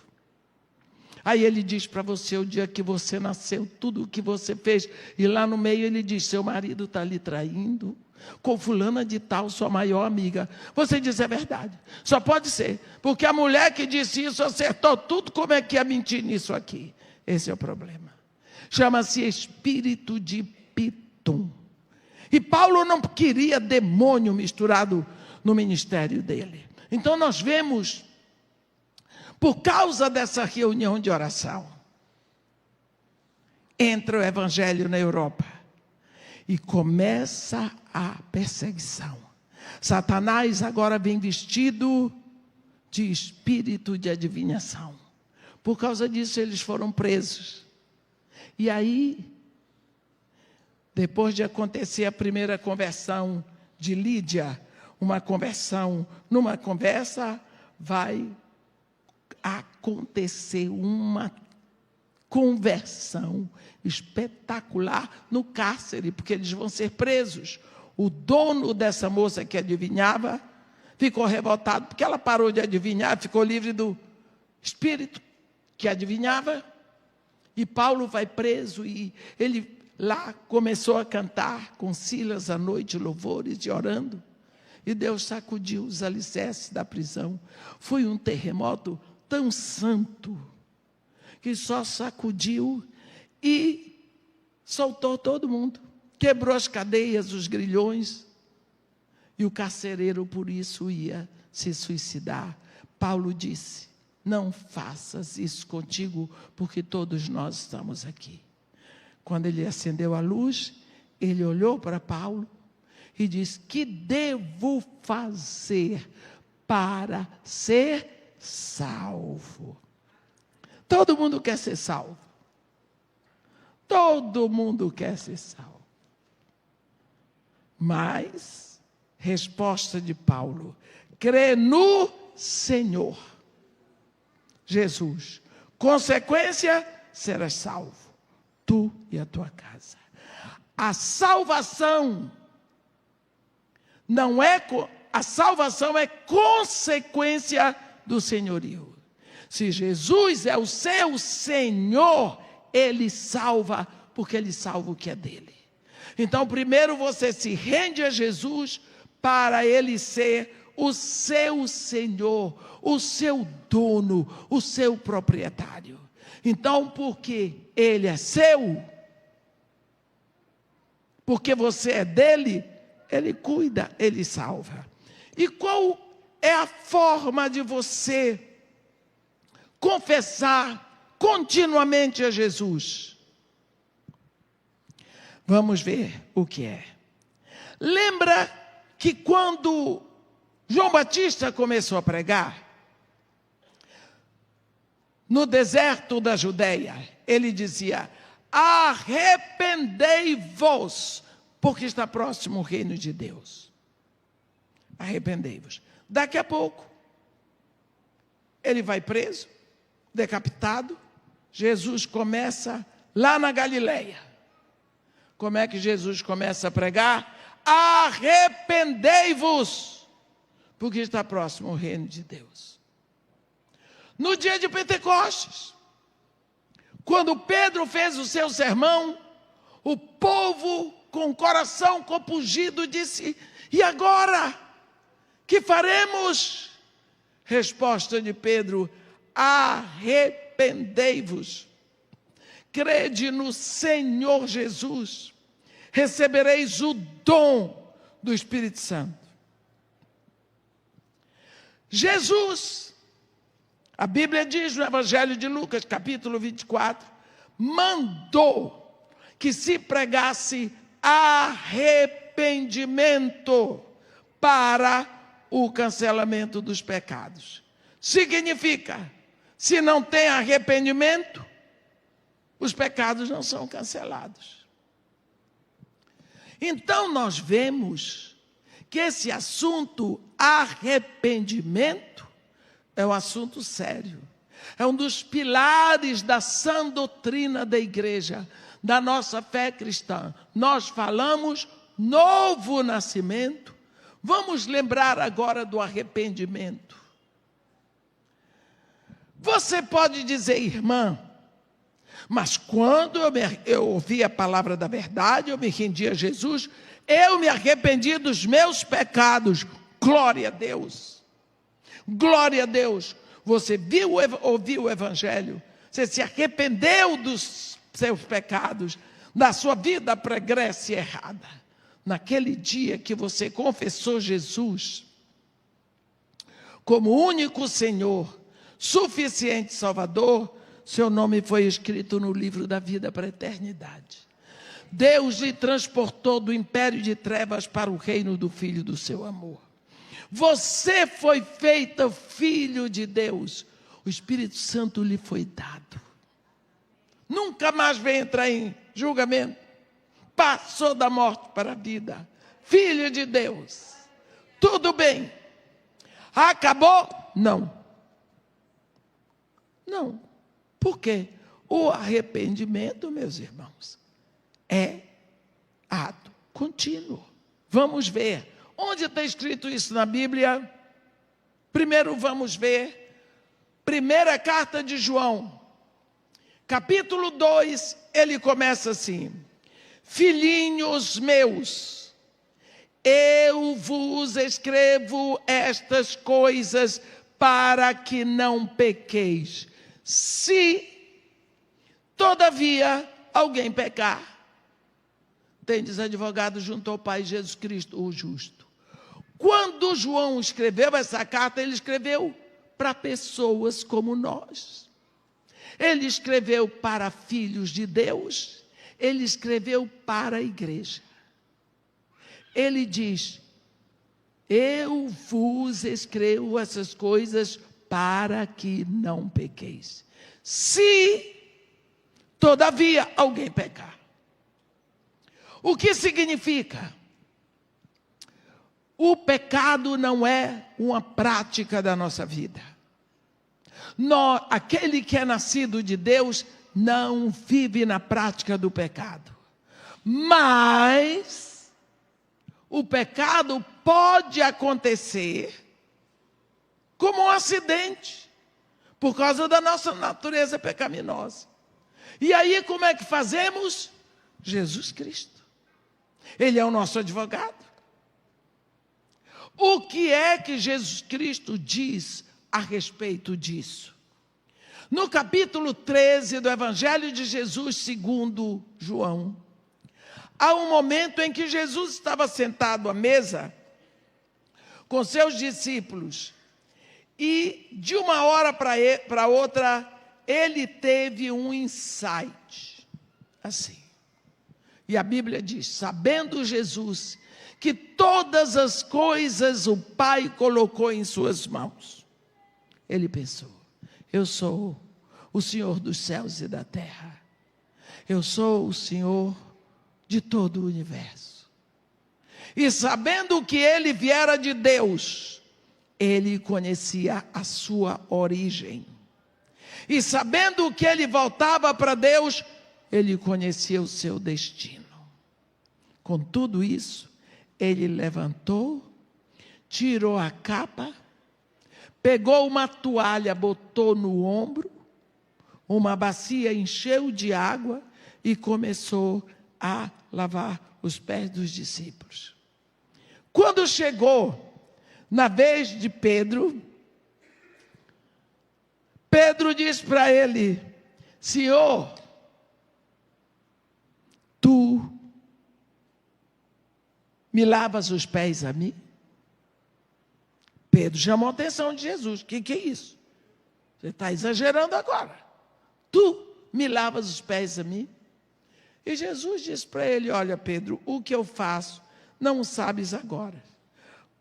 Aí ele diz para você o dia que você nasceu, tudo o que você fez. E lá no meio ele diz, seu marido está lhe traindo. com fulana de tal, sua maior amiga. Você diz, é verdade. Só pode ser, porque a mulher que disse isso acertou tudo. Como é que ia mentir nisso aqui? Esse é o problema. Chama-se espírito de Pitum. E Paulo não queria demônio misturado no ministério dele. Então nós vemos, por causa dessa reunião de oração, entra o evangelho na Europa e começa a perseguição. Satanás agora vem vestido de espírito de adivinhação. Por causa disso eles foram presos. E aí, depois de acontecer a primeira conversão de Lídia, uma conversão, numa conversa, vai acontecer uma conversão espetacular no cárcere, porque eles vão ser presos. O dono dessa moça que adivinhava ficou revoltado, porque ela parou de adivinhar, ficou livre do espírito que adivinhava. E Paulo vai preso e ele lá começou a cantar com Silas à noite, louvores e orando. E Deus sacudiu os alicerces da prisão. Foi um terremoto tão santo que só sacudiu e soltou todo mundo. Quebrou as cadeias, os grilhões. E o carcereiro, por isso, ia se suicidar. Paulo disse, não faças isso contigo, porque todos nós estamos aqui. Quando ele acendeu a luz, ele olhou para Paulo e disse, que devo fazer para ser salvo? Todo mundo quer ser salvo. Todo mundo quer ser salvo. Mas, resposta de Paulo, crê no Senhor Jesus. Consequência, serás salvo, tu e a tua casa. A salvação não é, a salvação é consequência do senhorio. Se Jesus é o seu Senhor, Ele salva, porque Ele salva o que é dele. Então, primeiro você se rende a Jesus para Ele ser o seu Senhor, o seu dono, o seu proprietário. Então, porque Ele é seu, porque você é dele, Ele cuida, Ele salva. E qual é a forma de você confessar continuamente a Jesus? Vamos ver o que é. Lembra que quando João Batista começou a pregar, no deserto da Judeia, ele dizia, arrependei-vos, porque está próximo o reino de Deus. Arrependei-vos. Daqui a pouco, ele vai preso, decapitado. Jesus começa lá na Galileia. Como é que Jesus começa a pregar? Arrependei-vos, porque está próximo o reino de Deus. No dia de Pentecostes, quando Pedro fez o seu sermão, o povo com o coração compungido disse, e agora? Que faremos? Resposta de Pedro, arrependei-vos, crede no Senhor Jesus, recebereis o dom do Espírito Santo. Jesus, a Bíblia diz no Evangelho de Lucas, capítulo 24, mandou que se pregasse arrependimento para o cancelamento dos pecados. Significa, se não tem arrependimento, os pecados não são cancelados. Então nós vemos que esse assunto arrependimento é um assunto sério. É um dos pilares da sã doutrina da igreja, da nossa fé cristã. Nós falamos novo nascimento. Vamos lembrar agora do arrependimento. Você pode dizer, irmã, mas quando eu ouvi a palavra da verdade, eu me rendi a Jesus, Eu me arrependi dos meus pecados. Glória a Deus. Glória a Deus. Você ouviu o Evangelho. Você se arrependeu dos seus pecados, da sua vida pregressa e errada. Naquele dia que você confessou Jesus como único Senhor, suficiente Salvador, seu nome foi escrito no livro da vida para a eternidade. Deus lhe transportou do império de trevas para o reino do Filho do seu amor. Você foi feito filho de Deus. O Espírito Santo lhe foi dado. Nunca mais vai entrar em julgamento. Passou da morte para a vida. Filho de Deus. Tudo bem. Acabou? Não. Não. Por quê? O arrependimento, meus irmãos, é ato contínuo. Vamos ver. Onde está escrito isso na Bíblia? Primeiro vamos ver. Primeira carta de João. Capítulo 2, ele começa assim. Filhinhos meus, eu vos escrevo estas coisas para que não pequeis. Se, todavia, alguém pecar, tendes advogado junto ao Pai Jesus Cristo, o justo. Quando João escreveu essa carta, ele escreveu para pessoas como nós. Ele escreveu para filhos de Deus, ele escreveu para a igreja. Ele diz, eu vos escrevo essas coisas para que não pequeis. Se, todavia, alguém pecar. O que significa? O pecado não é uma prática da nossa vida. Aquele que é nascido de Deus não vive na prática do pecado. Mas o pecado pode acontecer como um acidente, por causa da nossa natureza pecaminosa. E aí como é que fazemos? Jesus Cristo. Ele é o nosso advogado. O que é que Jesus Cristo diz a respeito disso? No capítulo 13 do Evangelho de Jesus segundo João, há um momento em que Jesus estava sentado à mesa com seus discípulos e de uma hora para outra ele teve um insight, assim. E a Bíblia diz, sabendo Jesus que todas as coisas o Pai colocou em suas mãos, ele pensou, eu sou o Senhor dos céus e da terra. Eu sou o Senhor de todo o universo. E sabendo que ele viera de Deus, ele conhecia a sua origem. E sabendo que ele voltava para Deus, ele conhecia o seu destino. Com tudo isso, ele levantou, tirou a capa, pegou uma toalha, botou no ombro, uma bacia encheu de água e começou a lavar os pés dos discípulos. Quando chegou na vez de Pedro, Pedro disse para ele, Senhor, tu me lavas os pés a mim? Pedro chamou a atenção de Jesus. O que é isso? Você está exagerando agora. Tu me lavas os pés a mim? E Jesus disse para ele, olha Pedro, o que eu faço não sabes agora.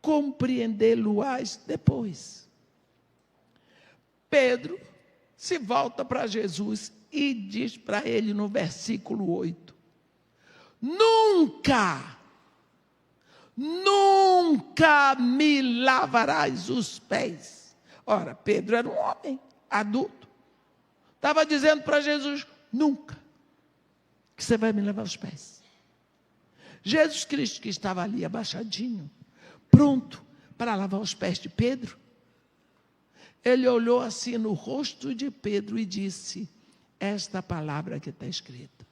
Compreendê-lo-ás depois. Pedro se volta para Jesus e diz para ele no versículo 8, nunca me lavarás os pés. Ora, Pedro era um homem adulto. Estava dizendo para Jesus, nunca que você vai me lavar os pés. Jesus Cristo, que estava ali abaixadinho, pronto para lavar os pés de Pedro, ele olhou assim no rosto de Pedro e disse, esta palavra que está escrita,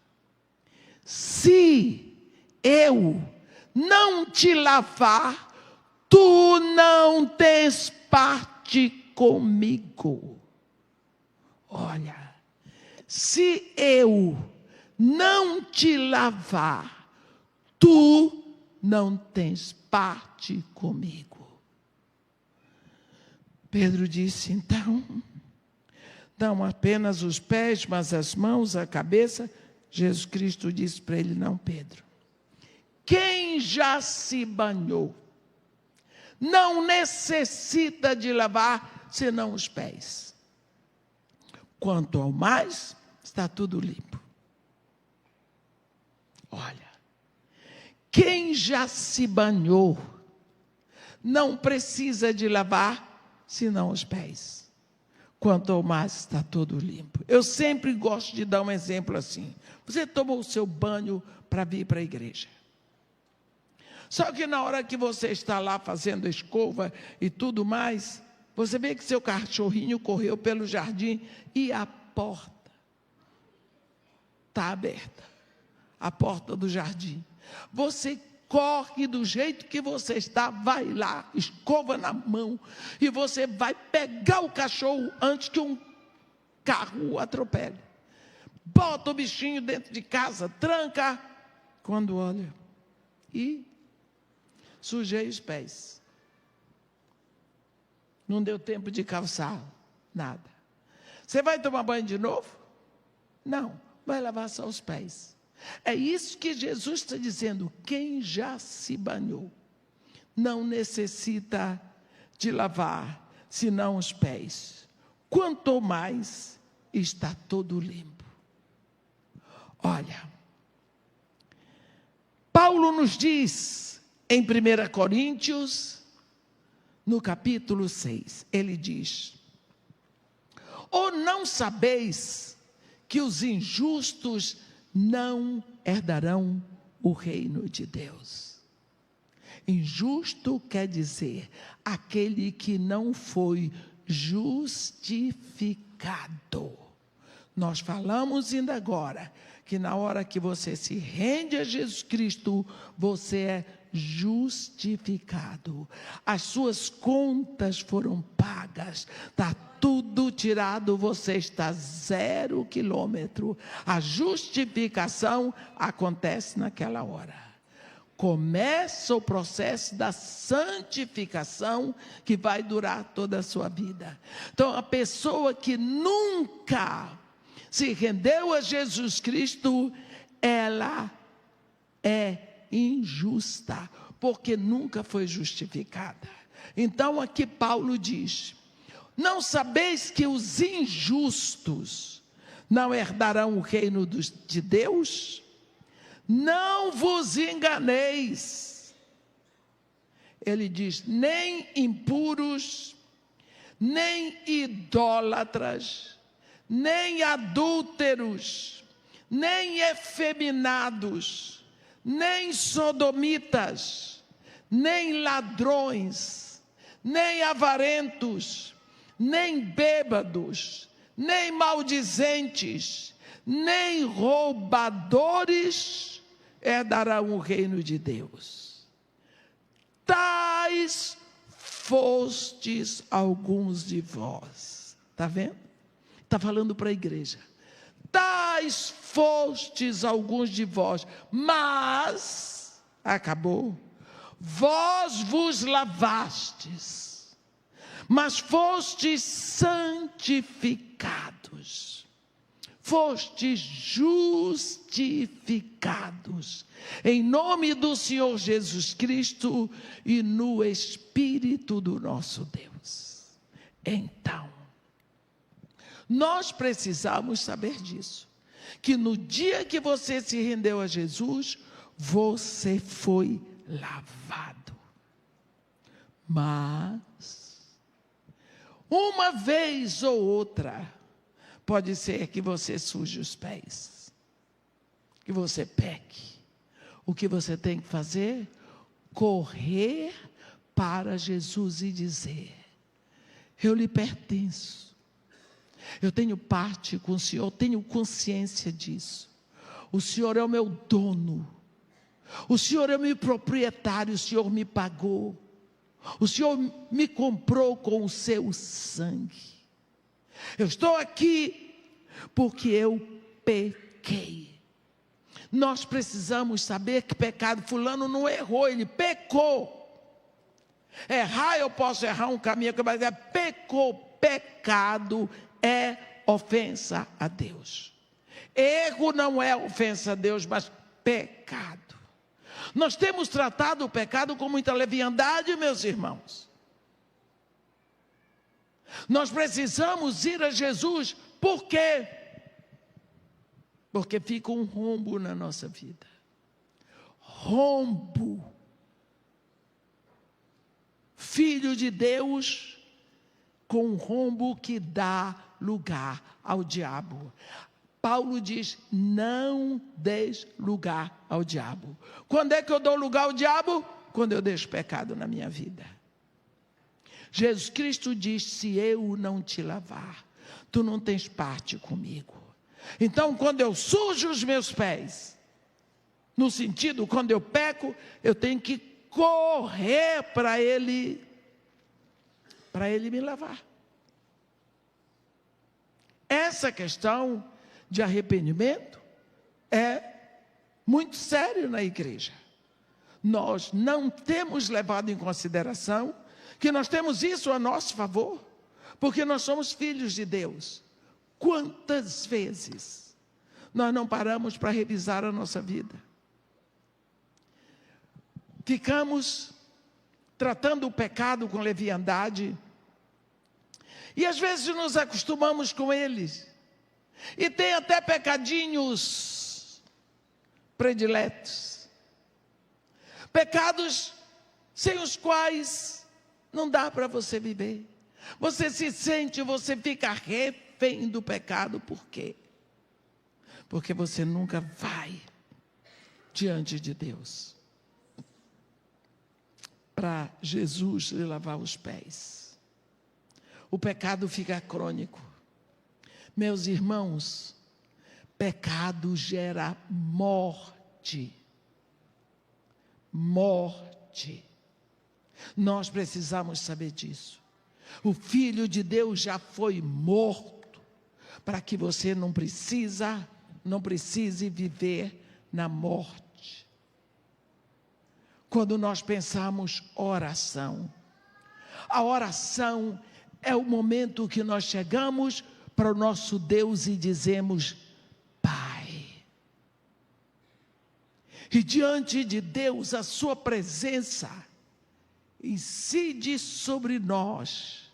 se eu não te lavar, tu não tens parte comigo. Olha, se eu não te lavar, tu não tens parte comigo. Pedro disse, então, não apenas os pés, mas as mãos, a cabeça. Jesus Cristo disse para ele, não, Pedro. Quem já se banhou não necessita de lavar senão os pés. Quanto ao mais, está tudo limpo. Olha, quem já se banhou não precisa de lavar senão os pés. Quanto ao mais, está tudo limpo. Eu sempre gosto de dar um exemplo assim. Você tomou o seu banho para vir para a igreja. Só que na hora que você está lá fazendo escova e tudo mais, você vê que seu cachorrinho correu pelo jardim e a porta está aberta. A porta do jardim. Você corre do jeito que você está, vai lá, escova na mão, e você vai pegar o cachorro antes que um carro o atropele. Bota o bichinho dentro de casa, tranca, quando olha, e sujei os pés. Não deu tempo de calçar, nada. Você vai tomar banho de novo? Não, vai lavar só os pés. É isso que Jesus está dizendo, quem já se banhou não necessita de lavar, senão os pés. Quanto mais está todo limpo. Olha, Paulo nos diz em 1 Coríntios, no capítulo 6, ele diz, ou não sabeis que os injustos não herdarão o reino de Deus. Injusto quer dizer aquele que não foi justificado. Nós falamos ainda agora que na hora que você se rende a Jesus Cristo, você é justificado. As suas contas foram pagas, está tudo tirado, você está 0 quilômetro. A justificação acontece naquela hora. Começa o processo da santificação que vai durar toda a sua vida. Então, a pessoa que nunca se rendeu a Jesus Cristo, ela é injusta, porque nunca foi justificada. Então, aqui Paulo diz, não sabeis que os injustos não herdarão o reino de Deus? Não vos enganeis. Ele diz, nem impuros, nem idólatras, nem adúlteros, nem efeminados, nem sodomitas, nem ladrões, nem avarentos, nem bêbados, nem maldizentes, nem roubadores herdarão o reino de Deus. Tais fostes alguns de vós. Está vendo? Está falando para a igreja. Tais fostes alguns de vós, mas, acabou, vós vos lavastes, mas fostes santificados, fostes justificados, em nome do Senhor Jesus Cristo e no Espírito do nosso Deus. Então, nós precisamos saber disso, que no dia que você se rendeu a Jesus, você foi lavado. Mas, uma vez ou outra, pode ser que você suje os pés, que você peque. O que você tem que fazer? Correr para Jesus e dizer, eu lhe pertenço. Eu tenho parte com o Senhor, tenho consciência disso. O Senhor é o meu dono. O Senhor é meu proprietário, o Senhor me pagou. O Senhor me comprou com o seu sangue. Eu estou aqui porque eu pequei. Nós precisamos saber que pecado, fulano não errou, ele pecou. Errar, eu posso errar um caminho, mas pecou. Pecado é ofensa a Deus. Erro não é ofensa a Deus, mas pecado. Nós temos tratado o pecado com muita leviandade, meus irmãos. Nós precisamos ir a Jesus, por quê? Porque fica um rombo na nossa vida. Rombo. Filho de Deus com um rombo que dá lugar ao diabo. Paulo diz, não deis lugar ao diabo. Quando é que eu dou lugar ao diabo? Quando eu deixo pecado na minha vida. Jesus Cristo diz, se eu não te lavar, tu não tens parte comigo. Então, quando eu sujo os meus pés, no sentido, quando eu peco, eu tenho que correr para Ele me lavar. Essa questão de arrependimento é muito sério na igreja. Nós não temos levado em consideração que nós temos isso a nosso favor, porque nós somos filhos de Deus. Quantas vezes nós não paramos para revisar a nossa vida? Ficamos tratando o pecado com leviandade e às vezes nos acostumamos com eles. E tem até pecadinhos prediletos. Pecados sem os quais não dá para você viver. Você se sente, você fica refém do pecado. Por quê? Porque você nunca vai diante de Deus para Jesus lhe lavar os pés. O pecado fica crônico. Meus irmãos, pecado gera morte. Morte. Nós precisamos saber disso. O Filho de Deus já foi morto para que você não precise viver na morte. Quando nós pensamos oração, a oração é o momento que nós chegamos para o nosso Deus e dizemos, Pai. E diante de Deus, a sua presença incide sobre nós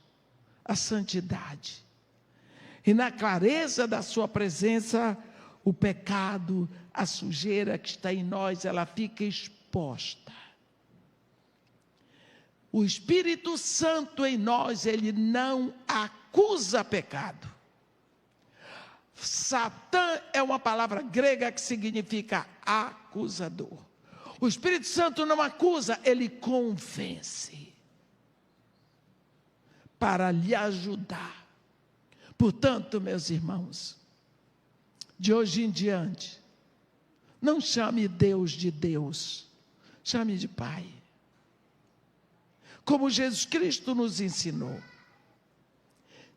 a santidade. E na clareza da sua presença, o pecado, a sujeira que está em nós, ela fica exposta. O Espírito Santo em nós, ele não acusa pecado. Satã é uma palavra grega que significa acusador. O Espírito Santo não acusa, ele convence para lhe ajudar. Portanto, meus irmãos, de hoje em diante, não chame Deus de Deus, chame de Pai. Como Jesus Cristo nos ensinou.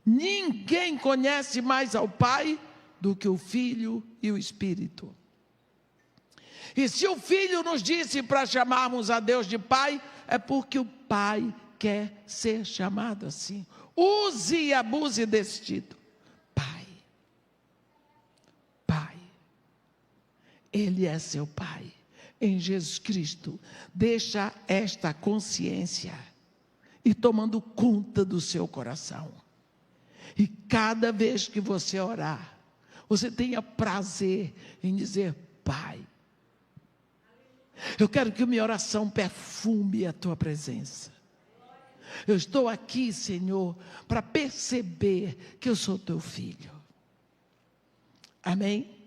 Ninguém conhece mais ao Pai do que o Filho e o Espírito. E se o Filho nos disse para chamarmos a Deus de Pai, é porque o Pai quer ser chamado assim. Use e abuse desse título. Pai. Pai. Ele é seu Pai. Em Jesus Cristo, deixa esta consciência e tomando conta do seu coração. E cada vez que você orar, você tenha prazer em dizer, Pai, eu quero que minha oração perfume a tua presença. Eu estou aqui, Senhor, para perceber que eu sou teu filho. Amém?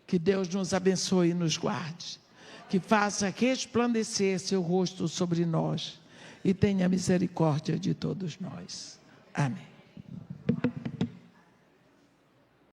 Que Deus nos abençoe e nos guarde. Que faça resplandecer seu rosto sobre nós. E tenha misericórdia de todos nós. Amém.